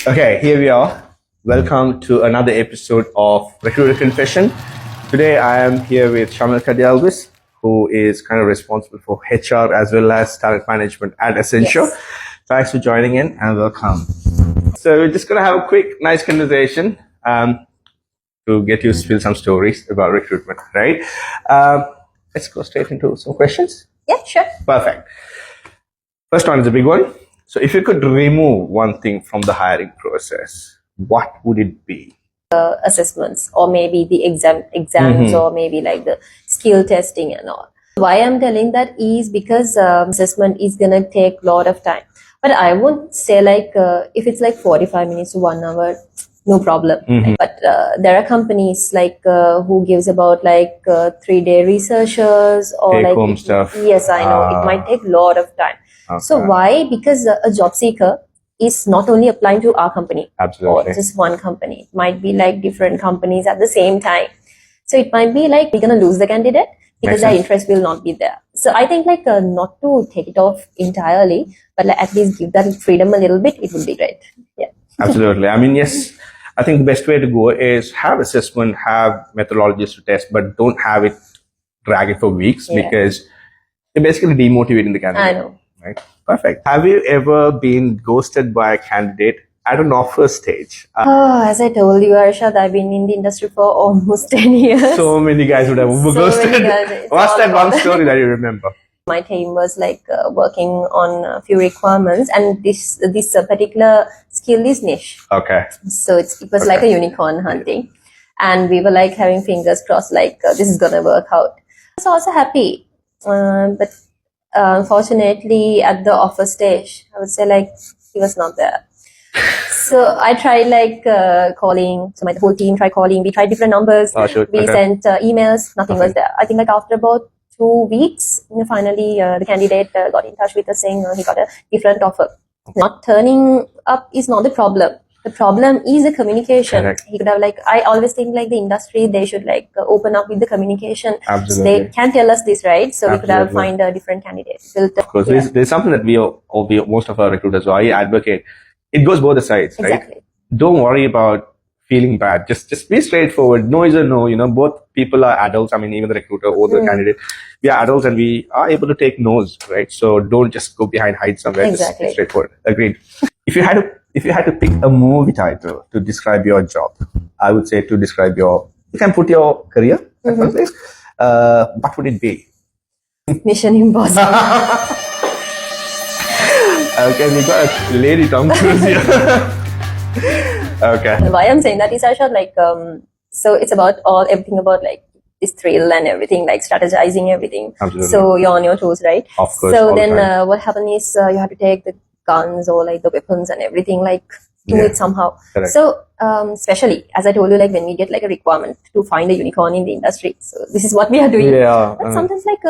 Okay, here we are. Welcome to another episode of Recruiter Confession. Today I am here with Shamil Kadialvis, who is kind of responsible for HR as well as talent management at Accenture. Yes. Thanks for joining in and welcome. So we're just going to have a quick, nice conversation to get you to spill some stories about recruitment, right? Let's go straight into some questions. Yeah, sure. Perfect. First one is a big one. So if you could remove one thing from the hiring process, what would it be? Assessments or maybe the exams or maybe like the skill testing and all. Why I'm telling that is because assessment is gonna take a lot of time. But I would say like if it's like 45 minutes to 1 hour, no problem. But there are companies like who gives about like 3-day researchers or Take like home stuff. Yes, I know it might take a lot of time. Okay. So why? Because a job seeker is not only applying to our company Absolutely. or just one company. It might be like different companies at the same time. So it might be like we're gonna lose the candidate because their interest will not be there. So I think like not to take it off entirely, but like at least give that freedom a little bit. It would be great. Yeah. Absolutely. I mean, yes, I think the best way to go is have assessment, have methodologies to test, but don't have it drag it for weeks because you're basically demotivating the candidate. I know. Right? Perfect. Have you ever been ghosted by a candidate at an offer stage? As I told you, Arshad, I've been in the industry for almost 10 years. So many guys would have ghosted. many guys, it's What's all that one gone. story that you remember? My team was like working on a few requirements, and this particular skill is niche. Okay. So it was like a unicorn hunting, and we were like having fingers crossed, like this is gonna work out. I was also happy, but unfortunately, at the offer stage, I would say like he was not there. So I tried like calling. So my whole team tried calling. We tried different numbers. Oh, sure. We Okay. sent emails. Nothing was there. I think like after about 2 weeks, finally the candidate got in touch with us saying he got a different offer. Not turning up is not the problem. The problem is the communication. Correct. He could have like, I always think like the industry, they should like open up with the communication. Absolutely. They can tell us this, right? So we could have Absolutely. find a different candidate. Of course, there's something that most of our recruiters, I advocate. It goes both the sides, right? Exactly. Don't worry about feeling bad. Just be straightforward. No is a no. You know, both people are adults. I mean, even the recruiter or the candidate, we are adults and we are able to take no's, right? So don't just go behind, hide somewhere. Exactly. Just be straightforward. Agreed. If you had to pick a movie title to describe your job, I would say to describe you can put your career at first place. What would it be? Mission Impossible. Okay, we got a lady Tom Cruise here. Okay. Why I'm saying that is Arsha, like so it's about everything about like this thrill and everything, like strategizing everything. Absolutely. So you're on your toes, right? Of course. So all the then time. what happened is you have to take the guns or like the weapons and everything, like do Yeah. it somehow. Correct. So especially as I told you, like when we get like a requirement to find a unicorn in the industry, so this is what we are doing. Yeah. But sometimes like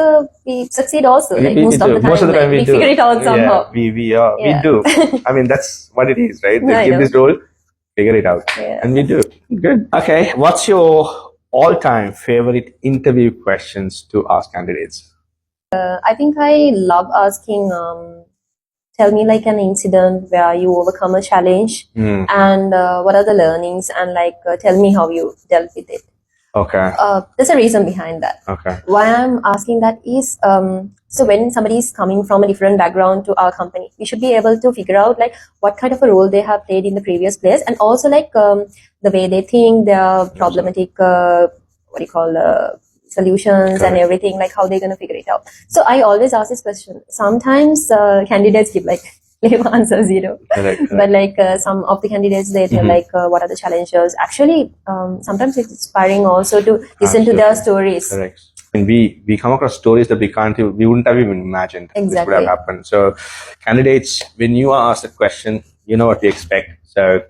we succeed also. Like we most of do. the time, Most of the time like, we do. figure it out somehow. Yeah, we Yeah. do. I mean, that's what it is, right? I They give know. this role, figure it out. Yeah. And we do. Good. Okay. What's your all-time favorite interview questions to ask candidates? I think I love asking, tell me like an incident where you overcome a challenge and what are the learnings and like tell me how you dealt with it. Okay. There's a reason behind that. Okay. Why I'm asking that is, so when somebody is coming from a different background to our company, we should be able to figure out like what kind of a role they have played in the previous place and also like the way they think, their problematic, solutions and everything, like how they're going to figure it out. So I always ask this question. Sometimes candidates give like lame answers, Correct. but like some of the candidates, they tell like what are the challenges. Actually, sometimes it's inspiring also to listen to their stories. Correct. And we come across stories that we wouldn't have even imagined this would Exactly. have happened. So candidates, when you are asked a question, you know what to expect. So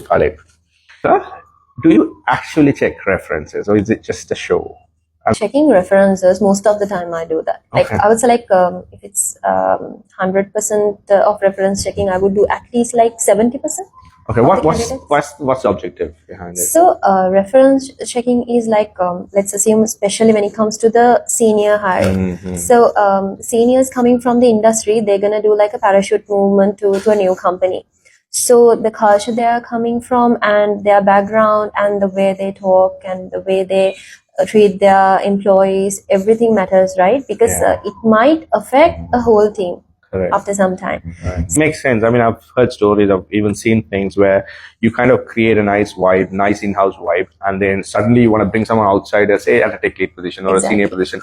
got it. So, do you actually check references or is it just a show? Checking references, most of the time I do that. Like Okay. I would say like if it's 100% of reference checking, I would do at least like 70%. Okay, of the what's candidates. what's the objective behind it? So reference checking is like let's assume, especially when it comes to the senior hiring. So seniors coming from the industry, they're gonna do like a parachute movement to a new company. So the culture they are coming from and their background and the way they talk and the way they treat their employees, everything matters, right? Because Yeah. it might affect a whole team Correct. after some time. Makes sense. I mean, I've heard stories, I've even seen things where you kind of create a nice vibe, nice in-house vibe, and then suddenly you want to bring someone outside and say at a tech lead position or a senior Exactly. position.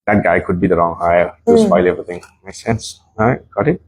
That guy could be the wrong hire to spoil everything. Makes sense. All right, got it.